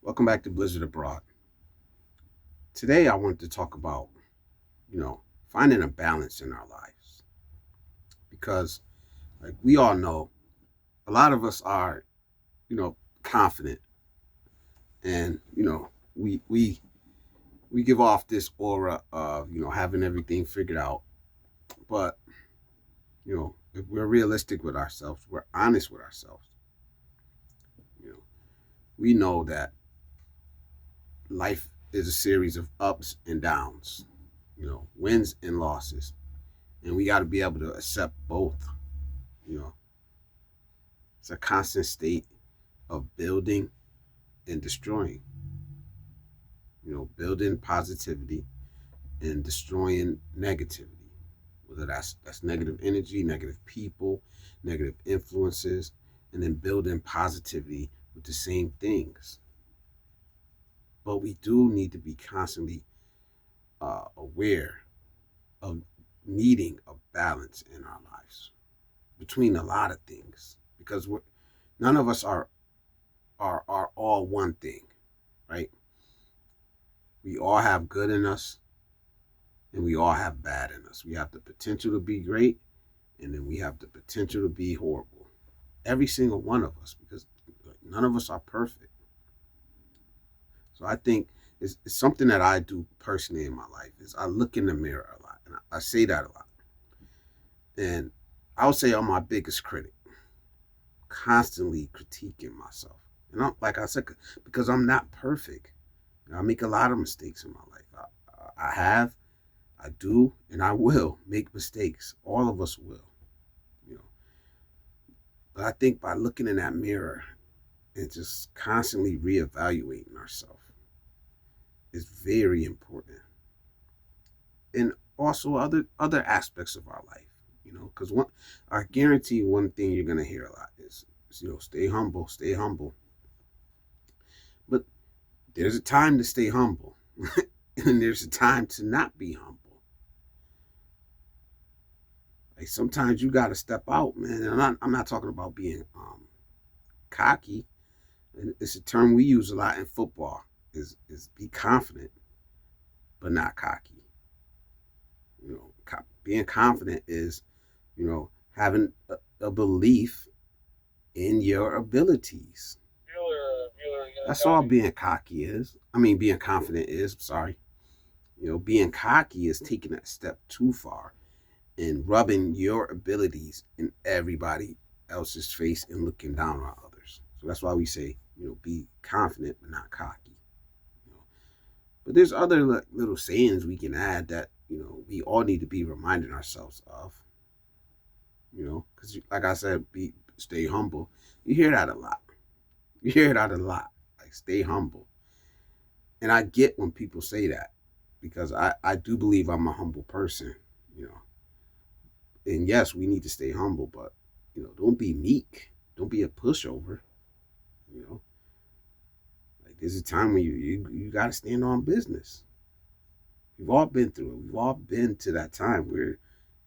Welcome back to Blizzard Abroad. Today I wanted to talk about, finding a balance in our lives because like we all know a lot of us are, confident and, we give off this aura of, having everything figured out. But, if we're realistic with ourselves, we're honest with ourselves, you know, we know that life is a series of ups and downs, wins and losses. And we got to be able to accept both. You know, it's a constant state of building and destroying. Building positivity and destroying negativity. Whether that's negative energy, negative people, negative influences, and then building positivity with the same things. But we do need to be constantly aware of needing a balance in our lives between a lot of things because none of us are all one thing, right? We all have good in us and we all have bad in us. We have the potential to be great and then we have the potential to be horrible. Every single one of us, because none of us are perfect. So I think it's something that I do personally in my life is I look in the mirror a lot and I say that a lot. And I would say I'm my biggest critic, constantly critiquing myself. And like I said, because I'm not perfect. I make a lot of mistakes in my life. I have, I do, and I will make mistakes. All of us will, you know. But I think by looking in that mirror and just constantly reevaluating ourselves is very important. And also other aspects of our life, because one I guarantee one thing you're gonna hear a lot is stay humble, stay humble. But there's a time to stay humble, and there's a time to not be humble. Like sometimes you got to step out, man. And I'm not talking about being cocky. And it's a term we use a lot in football. Is be confident, but not cocky. Being confident is having a belief in your abilities. That's all being cocky is. I mean, being confident is. Sorry. Being cocky is taking that step too far and rubbing your abilities in everybody else's face and looking down on others. So that's why we say, be confident but not cocky. You know. But there's other little sayings we can add that we all need to be reminding ourselves of. Because like I said, stay humble. You hear that a lot. You hear that a lot. Like stay humble. And I get when people say that because I do believe I'm a humble person. You know, and yes, we need to stay humble, but don't be meek. Don't be a pushover. You know, like there's a time when you got to stand on business. We've all been through it. We've all been to that time where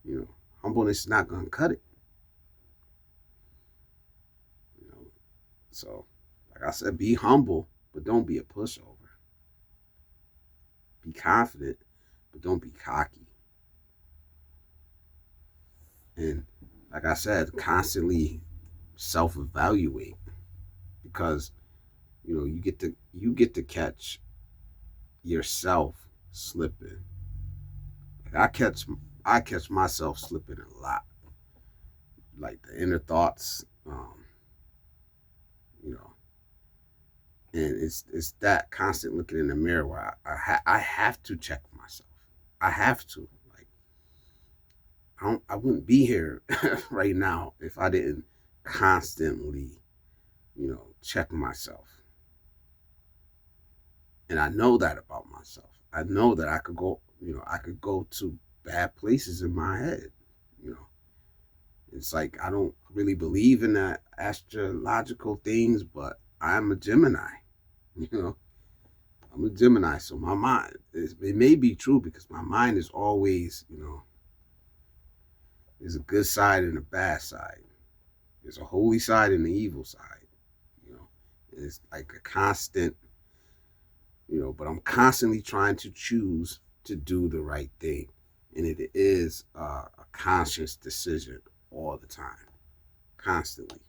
you know humbleness is not gonna cut it. You know, so like I said, be humble, but don't be a pushover. Be confident, but don't be cocky. And like I said, constantly self-evaluate because you get to catch yourself slipping. Like I catch myself slipping a lot. Like the inner thoughts, you know, and it's that constant looking in the mirror where I have to check myself. I have to. Like I wouldn't be here right now if I didn't constantly, check myself. And I know that about myself. I know that I could go to bad places in my head. You know, it's like I don't really believe in that astrological things, but I'm a Gemini. You know, I'm a Gemini, so my mind it may be true because my mind is always, there's a good side and a bad side. There's a holy side and the evil side. You know, it's like a constant. But I'm constantly trying to choose to do the right thing. And it is a conscious decision all the time, constantly,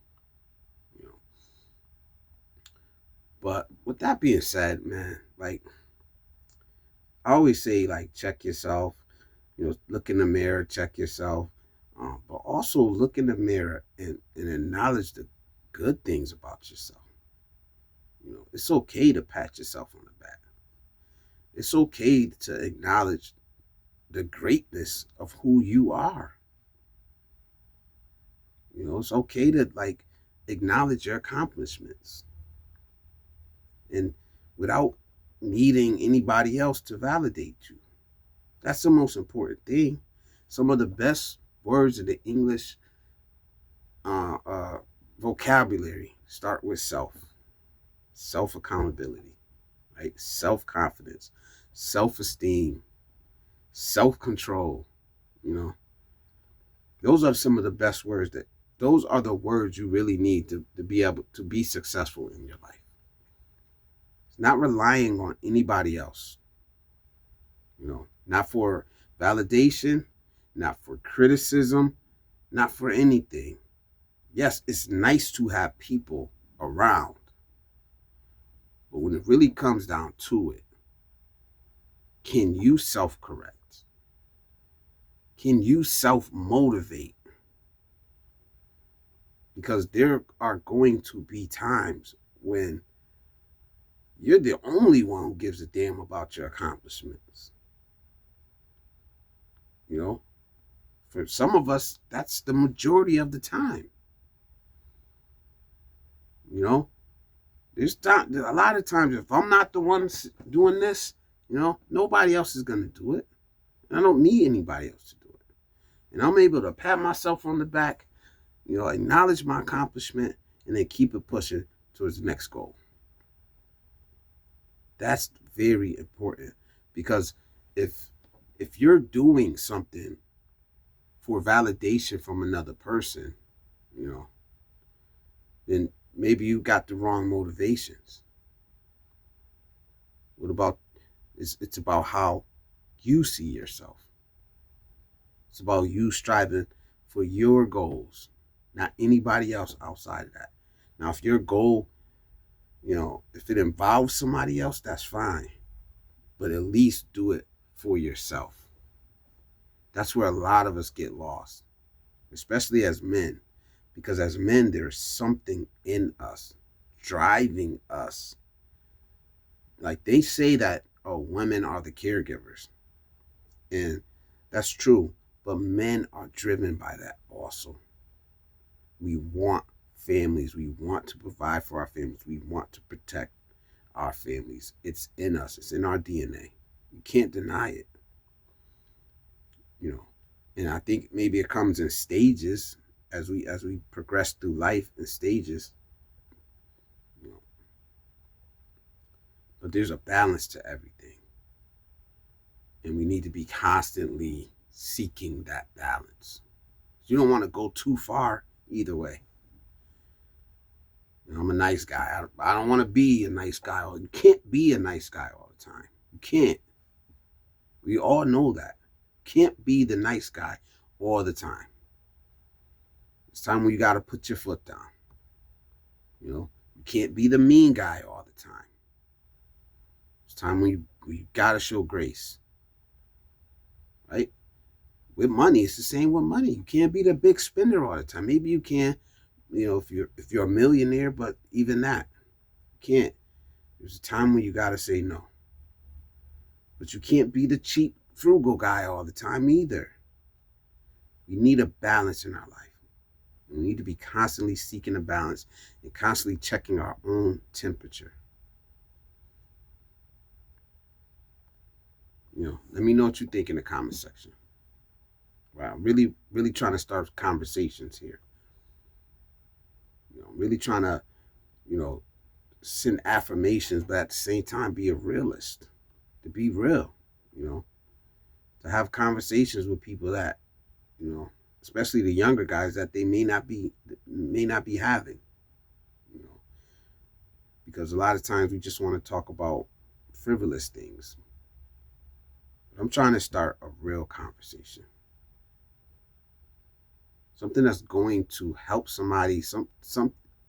you know. But with that being said, man, like I always say, like, check yourself, look in the mirror, check yourself, but also look in the mirror and acknowledge the good things about yourself. It's okay to pat yourself on the back. It's okay to acknowledge the greatness of who you are. It's okay to like acknowledge your accomplishments and without needing anybody else to validate you. That's the most important thing. Some of the best words in the English uh, uh, vocabulary start with self accountability, right? Self confidence, self esteem, self control. You know, those are some of the best words those are the words you really need to be able to be successful in your life. It's not relying on anybody else, not for validation, not for criticism, not for anything. Yes, it's nice to have people around, but when it really comes down to it, can you self correct? Can you self motivate? Because there are going to be times when you're the only one who gives a damn about your accomplishments. You know, for some of us, that's the majority of the time. You know, a lot of times if I'm not the one doing this, nobody else is gonna do it. And I don't need anybody else to do it. And I'm able to pat myself on the back, acknowledge my accomplishment, and then keep it pushing towards the next goal. That's very important because if you're doing something for validation from another person, you know, then maybe you got the wrong motivations. What about it's about how you see yourself. It's about you striving for your goals, not anybody else outside of that. Now, if your goal, if it involves somebody else, that's fine. But at least do it for yourself. That's where a lot of us get lost, especially as men. Because as men, there's something in us driving us. Like they say that, oh, women are the caregivers. And that's true. But men are driven by that also. We want families. We want to provide for our families. We want to protect our families. It's in us. It's in our DNA. You can't deny it. And I think maybe it comes in stages as we progress through life in stages. You know, but there's a balance to everything, and we need to be constantly seeking that balance. You don't want to go too far either way. I'm a nice guy. I don't want to be a nice guy. You can't be a nice guy all the time. You can't. We all know that. You can't be the nice guy all the time. It's time when you got to put your foot down. You can't be the mean guy all the time. It's time when you got to show grace. Right? With money, it's the same with money. You can't be the big spender all the time. Maybe you can, if you're a millionaire, but even that, you can't. There's a time when you got to say no. But you can't be the cheap, frugal guy all the time either. We need a balance in our life. We need to be constantly seeking a balance and constantly checking our own temperature. Let me know what you think in the comment section. Wow, really, really trying to start conversations here. Really trying to, send affirmations, but at the same time be a realist. To be real, to have conversations with people that, especially the younger guys that they may not be having, because a lot of times we just want to talk about frivolous things. But I'm trying to start a real conversation. Something that's going to help somebody,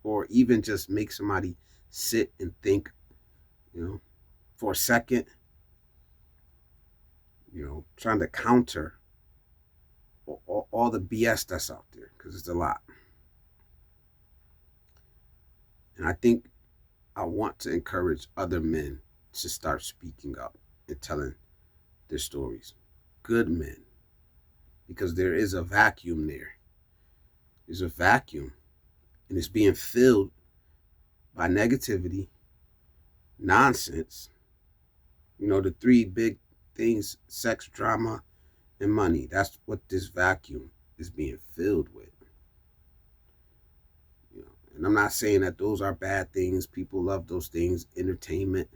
or even just make somebody sit and think, for a second, trying to counter all the BS that's out there, because it's a lot. And I think I want to encourage other men to start speaking up and telling their stories. Good men. Because there is a vacuum there. There's a vacuum. And it's being filled by negativity, nonsense. The three big things: sex, drama, and money. That's what this vacuum is being filled with. And I'm not saying that those are bad things. People love those things, entertainment,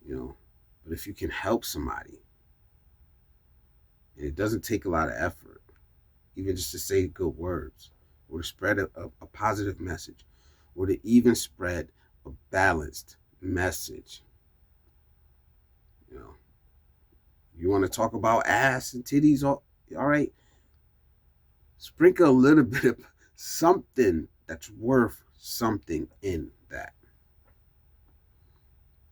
but if you can help somebody, and it doesn't take a lot of effort, even just to say good words, or to spread a positive message, or to even spread a balanced message. You want to talk about ass and titties, all right? Sprinkle a little bit of something that's worth something in that.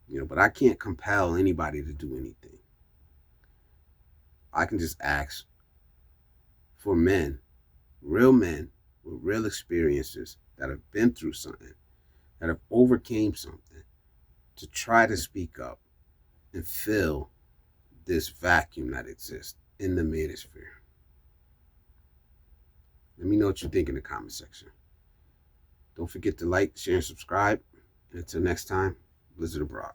But I can't compel anybody to do anything. I can just ask for men, real men with real experiences that have been through something, that have overcame something, to try to speak up and fill this vacuum that exists in the manosphere. Let me know what you think in the comment section. Don't forget to like, share, and subscribe. And until next time, Blizzard abroad.